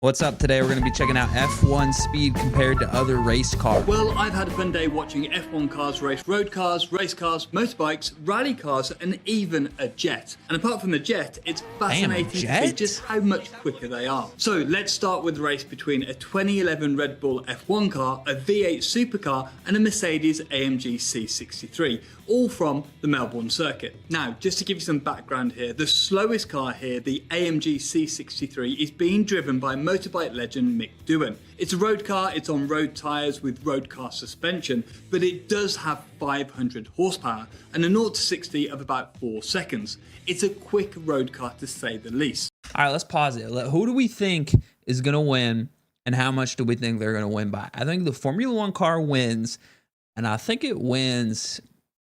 What's up? Today we're going to be checking out F1 speed compared to other race cars. Well, I've had a fun day watching F1 cars race road cars, race cars, motorbikes, rally cars, and even a jet. And apart from the jet, it's fascinating to see just how much quicker they are. So let's start with the race between a 2011 Red Bull F1 car, a V8 supercar, and a Mercedes AMG C63, all from the Melbourne circuit. Now, just to give you some background here, the slowest car here, the AMG C63, is being driven by motorbike legend Mick Doohan. It's a road car, it's on road tyres with road car suspension, but it does have 500 horsepower and a 0 to 60 of about 4 seconds. It's a quick road car to say the least. All right, let's pause it. Who do we think is going to win, and how much do we think they're going to win by? I think the Formula One car wins, and I think it wins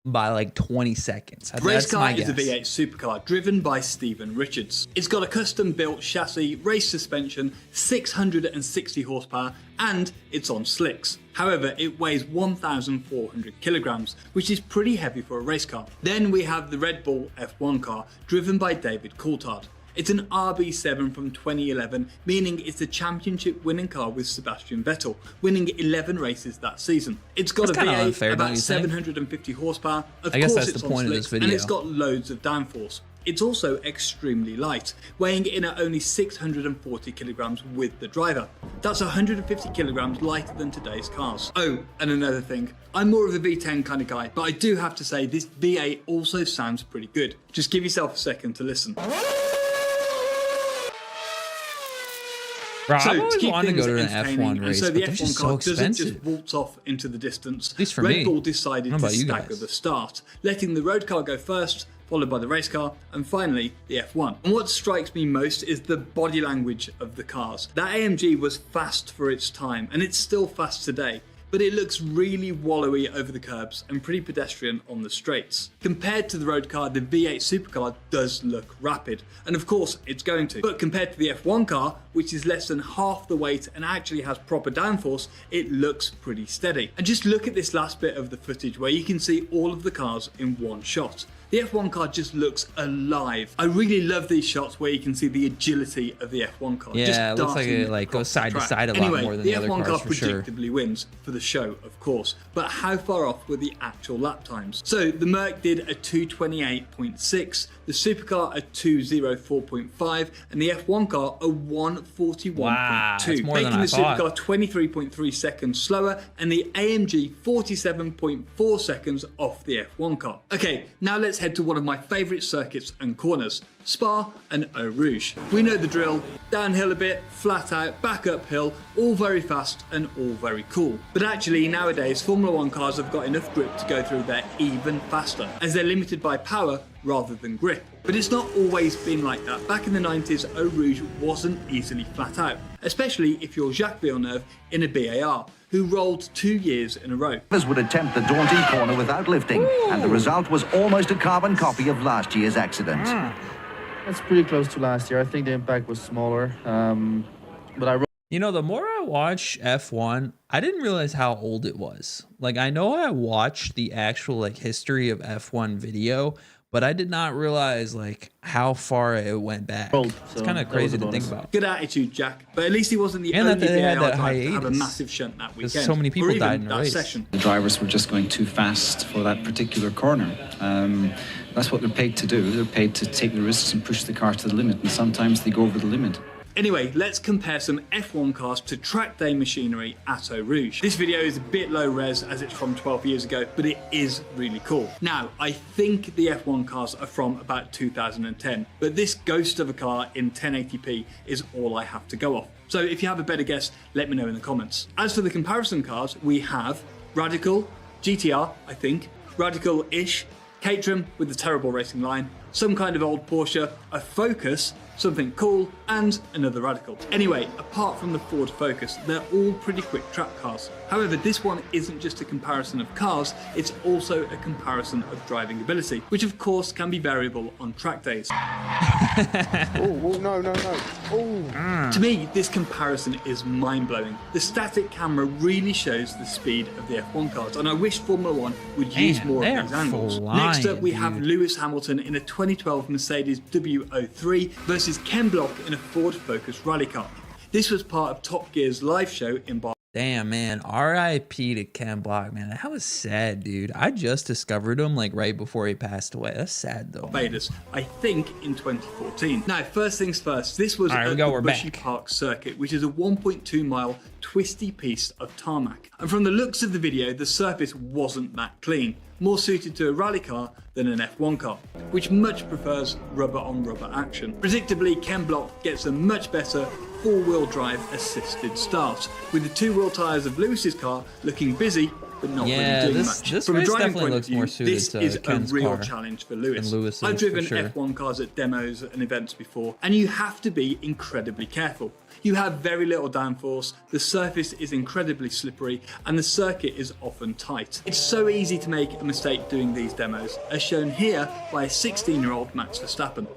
by like 20 seconds. The race car is a V8 supercar driven by Stephen Richards. It's got a custom built chassis, race suspension, 660 horsepower, and it's on slicks. However, it weighs 1,400 kilograms, which is pretty heavy for a race car. Then we have the Red Bull F1 car driven by David Coulthard. It's an RB7 from 2011, meaning it's a championship winning car with Sebastian Vettel, winning 11 races that season. It's got a V8, unfair, about 750 horsepower, of course it's on slicks, and it's got loads of downforce. It's also extremely light, weighing in at only 640 kilograms with the driver. That's 150 kilograms lighter than today's cars. Oh, and another thing, I'm more of a V10 kind of guy, but I do have to say this V8 also sounds pretty good. Just give yourself a second to listen. Bro, I've always wanted to go to an F1 race, so the but F1 car doesn't just waltz off into the distance. At least for Red Bull decided to stagger the start, letting the road car go first, followed by the race car, and finally the F1. And what strikes me most is the body language of the cars. That AMG was fast for its time, and it's still fast today, but it looks really wallowy over the curbs and pretty pedestrian on the straights. Compared to the road car, the V8 supercar does look rapid, and of course it's going to. But compared to the F1 car, which is less than half the weight and actually has proper downforce, it looks pretty steady. And just look at this last bit of the footage where you can see all of the cars in one shot. The F1 car just looks alive. I really love these shots where you can see the agility of the F1 car. Yeah, it looks like it goes side to side a lot more than the other cars, the F1 car for sure. predictably wins for the show, of course, but how far off were the actual lap times? So the Merc did a 228.6, the supercar a 204.5, and the F1 car a 141.2, wow, that's more making than I the thought. supercar 23.3 seconds slower and the AMG 47.4 seconds off the F1 car. Okay, now let's head to one of my favourite circuits and corners, Spa and Eau Rouge. We know the drill, downhill a bit, flat out, back uphill, all very fast and all very cool. But actually nowadays Formula One cars have got enough grip to go through there even faster, as they're limited by power rather than grip. But it's not always been like that. Back in the 90s, Eau Rouge wasn't easily flat out, especially if you're Jacques Villeneuve in a BAR, who rolled 2 years in a row. Would attempt the daunting corner without lifting, and the result was almost a carbon copy of last year's accident. That's pretty close to last year. I think the impact was smaller, but You know, the more I watch F1, I didn't realize how old it was. Like, I know I watched the actual history of F1 video, but I did not realize how far it went back. It's kind of crazy to think about. Good attitude, Jack. But at least he wasn't the only VAR driver to have a massive shunt that weekend. So many people died in the race. Session. The drivers were just going too fast for that particular corner. That's what they're paid to do. They're paid to take the risks and push the car to the limit, and sometimes they go over the limit. Anyway, let's compare some F1 cars to track day machinery at Eau Rouge. This video is a bit low res as it's from 12 years ago, but it is really cool. Now, I think the F1 cars are from about 2010, but this ghost of a car in 1080p is all I have to go off. So if you have a better guess, let me know in the comments. As for the comparison cars, we have Radical, GTR, I think, Radical-ish, Caterham with the terrible racing line, some kind of old Porsche, a Focus, something cool, and another Radical. Anyway, apart from the Ford Focus, they're all pretty quick track cars. However, this one isn't just a comparison of cars, it's also a comparison of driving ability, which of course can be variable on track days. no. To me, this comparison is mind-blowing. The static camera really shows the speed of the F1 cars, and I wish Formula One would use more of these angles. Next up, we have Lewis Hamilton in a 2012 Mercedes W03 versus Ken Block in a Ford Focus rally car. This was part of Top Gear's live show in Damn, man. R.I.P. to Ken Block, man. That was sad, dude. I just discovered him like right before he passed away. That's sad, though. Barbados, I think in 2014. Now, first things first, this was at the Bushy Park Circuit, which is a 1.2 mile twisty piece of tarmac. And from the looks of the video, the surface wasn't that clean, more suited to a rally car than an F1 car, which much prefers rubber on rubber action. Predictably, Ken Block gets a much better four-wheel drive assisted start, with the two-wheel tyres of Lewis's car looking busy but not really doing much. This From a race driving definitely point of looks view, more suited this to is Ken's a real car challenge for Lewis. than Lewis's, I've driven for sure. F1 cars at demos and events before, and you have to be incredibly careful. You have very little downforce, the surface is incredibly slippery, and the circuit is often tight. It's so easy to make a mistake doing these demos, as shown here by a 16-year-old Max Verstappen.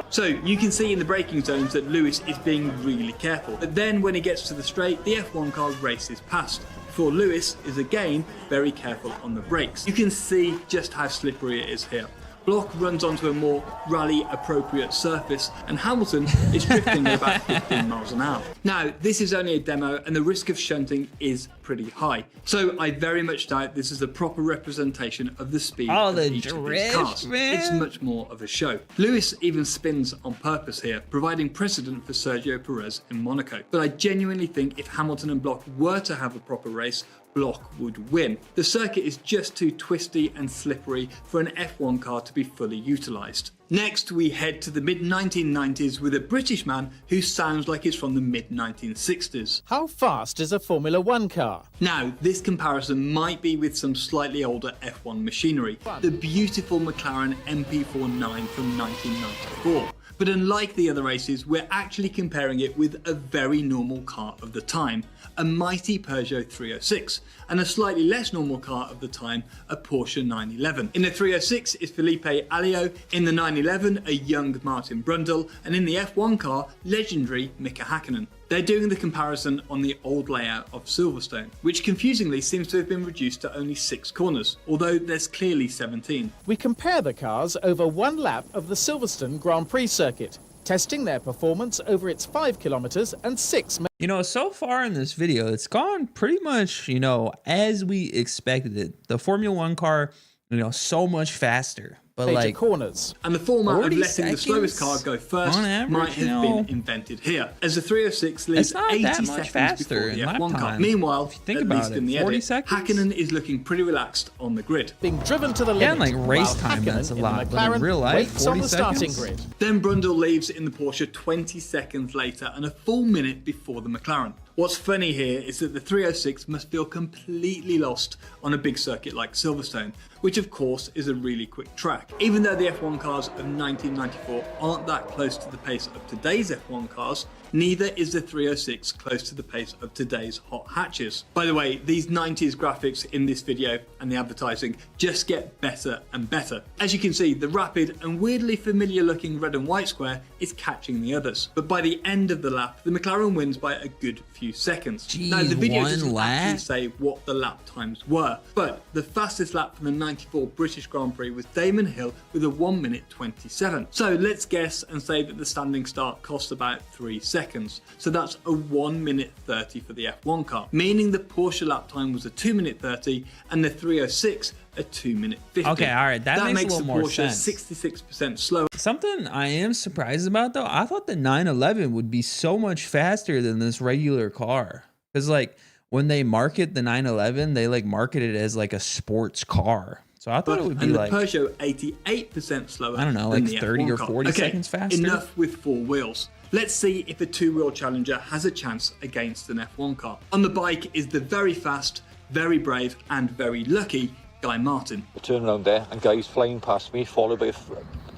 So you can see in the braking zones that Lewis is being really careful, but then when he gets to the straight, the F1 car races past, before Lewis is again very careful on the brakes. You can see just how slippery it is here. Block runs onto a more rally appropriate surface, and Hamilton is drifting at about 15 miles an hour. Now, this is only a demo and the risk of shunting is pretty high, so I very much doubt this is a proper representation of the speed of each of these cars. It's much more of a show. Lewis even spins on purpose here, providing precedent for Sergio Perez in Monaco. But I genuinely think if Hamilton and Block were to have a proper race, Block would win. The circuit is just too twisty and slippery for an F1 car to be fully utilised. Next, we head to the mid-1990s with a British man who sounds like he's from the mid-1960s. How fast is a Formula One car? Now, this comparison might be with some slightly older F1 machinery, the beautiful McLaren MP49 from 1994. But unlike the other races, we're actually comparing it with a very normal car of the time, a mighty Peugeot 306, and a slightly less normal car of the time, a Porsche 911. In the 306 is Felipe Alio, in the 911 a young Martin Brundle, and in the F1 car, legendary Mika Hakkinen. They're doing the comparison on the old layout of Silverstone, which confusingly seems to have been reduced to only 6 corners, although there's clearly 17. We compare the cars over one lap of the Silverstone Grand Prix circuit, testing their performance over its 5 kilometers and 6 meters. You know, so far in this video, it's gone pretty much, you know, as we expected it. The Formula One car, you know, so much faster. But like corners. And the format of 40 letting the slowest car go first average, might have been invented here, as the 306 lives 80 seconds before the F1 car. Meanwhile, at least in the edit, Hakkinen is looking pretty relaxed on the grid. Being driven to the limit. Yeah, and like race time, that's a lot. But in real life, 40 seconds. Grid. Then Brundle leaves in the Porsche 20 seconds later and a full minute before the McLaren. What's funny here is that the 306 must feel completely lost on a big circuit like Silverstone, which of course is a really quick track. Even though the F1 cars of 1994 aren't that close to the pace of today's F1 cars, neither is the 306 close to the pace of today's hot hatches. By the way, these 90s graphics in this video and the advertising just get better and better. As you can see, the rapid and weirdly familiar looking red and white square is catching the others. But by the end of the lap, the McLaren wins by a good few seconds. Jeez, now the video doesn't lap? actually say what the lap times were, but the fastest lap from the 94 British Grand Prix was Damon Hill with a 1 minute 27. So let's guess and say that the standing start cost about 3 seconds. So that's a 1 minute 30 for the F1 car, meaning the Porsche lap time was a 2 minute 30 and the 306 a 2 minute 50. Okay, all right, that makes a little more sense. 66% slower. Something I am surprised about though, I thought the 911 would be so much faster than this regular car. Because like when they market the 911, they like market it as like a sports car. So I thought it would be like the Peugeot 88% slower. I don't know, like 30 or 40 seconds faster. Enough with 4 wheels. Let's see if a 2-wheel Challenger has a chance against an F1 car. On the bike is the very fast, very brave and very lucky Guy Martin. I turn around there and Guy's flying past me, followed by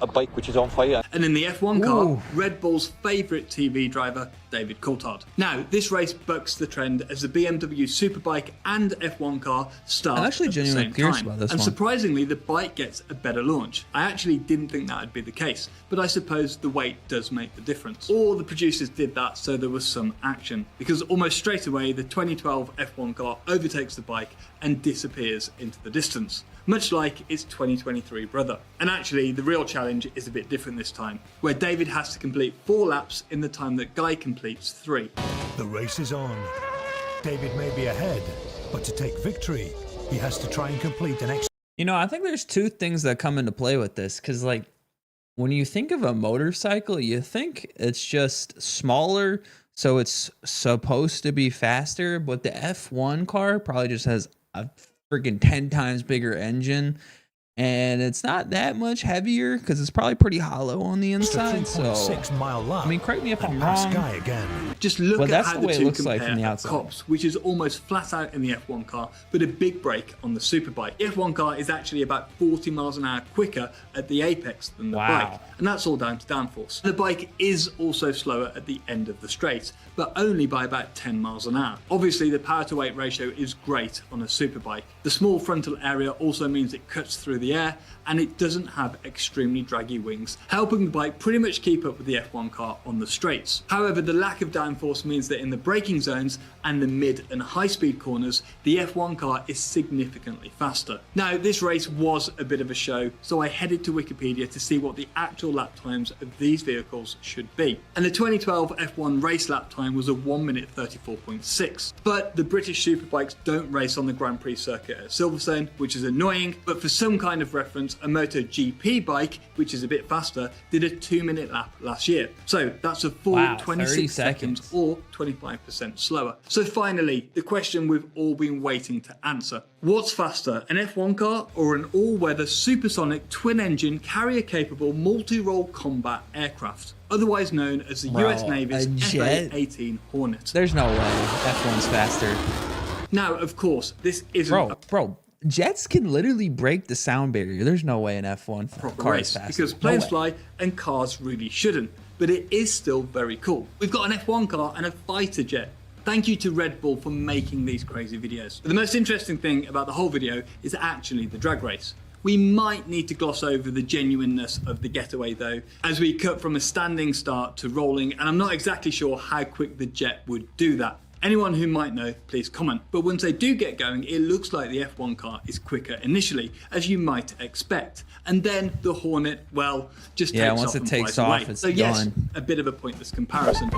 a bike which is on fire. And in the F1 car, Ooh. Red Bull's favourite TV driver, David Coulthard. Now, this race bucks the trend as the BMW Superbike and F1 car start I'm actually at the genuinely same curious time. about this and one. surprisingly, the bike gets a better launch. I actually didn't think that would be the case, but I suppose the weight does make the difference. Or the producers did that so there was some action, because almost straight away, the 2012 F1 car overtakes the bike and disappears into the distance. much like its 2023 brother. And actually, the real challenge is a bit different this time, where David has to complete 4 laps in the time that Guy completes 3. The race is on. David may be ahead, but to take victory, he has to try and complete an extra. You know, I think there's 2 things that come into play with this, because like when you think of a motorcycle, you think it's just smaller, so it's supposed to be faster, but the F1 car probably just has a freaking 10 times bigger engine, and it's not that much heavier because it's probably pretty hollow on the inside. So 3.6-mile lap. I mean, correct me if I'm Pass wrong. Guy again. Just look at that's how the way the it two looks like compare from the at outside. Cops, which is almost flat out in the F1 car, but a big break on the Superbike. The F1 car is actually about 40 miles an hour quicker at the apex than the bike, and that's all down to downforce. The bike is also slower at the end of the straight, but only by about 10 miles an hour. Obviously, the power to weight ratio is great on a Superbike. The small frontal area also means it cuts through the air, and it doesn't have extremely draggy wings, helping the bike pretty much keep up with the F1 car on the straights. However, the lack of downforce means that in the braking zones and the mid and high speed corners, the F1 car is significantly faster. Now, this race was a bit of a show, so I headed to Wikipedia to see what the actual lap times of these vehicles should be. And the 2012 F1 race lap time was a 1 minute 34.6. But the British Superbikes don't race on the Grand Prix circuit at Silverstone, which is annoying, but for some kind of reference, a MotoGP bike, which is a bit faster, did a 2-minute lap last year. So that's a full 26 seconds or 25% slower. So finally, the question we've all been waiting to answer. What's faster, an F1 car or an all-weather supersonic twin-engine carrier-capable multi-role combat aircraft, otherwise known as the US Navy's FA-18 Hornet? There's no way F1's faster. Now, of course, this isn't Bro, jets can literally break the sound barrier. There's no way an F1 proper car race is faster. because planes fly and cars really shouldn't, but it is still very cool. We've got an F1 car and a fighter jet. Thank you to Red Bull for making these crazy videos. But the most interesting thing about the whole video is actually the drag race. We might need to gloss over the genuineness of the getaway though, as we cut from a standing start to rolling, and I'm not exactly sure how quick the jet would do that. Anyone who might know, please comment. But once they do get going, it looks like the F1 car is quicker initially, as you might expect. And then the Hornet, well, just takes off and flies away. So yes, a bit of a pointless comparison.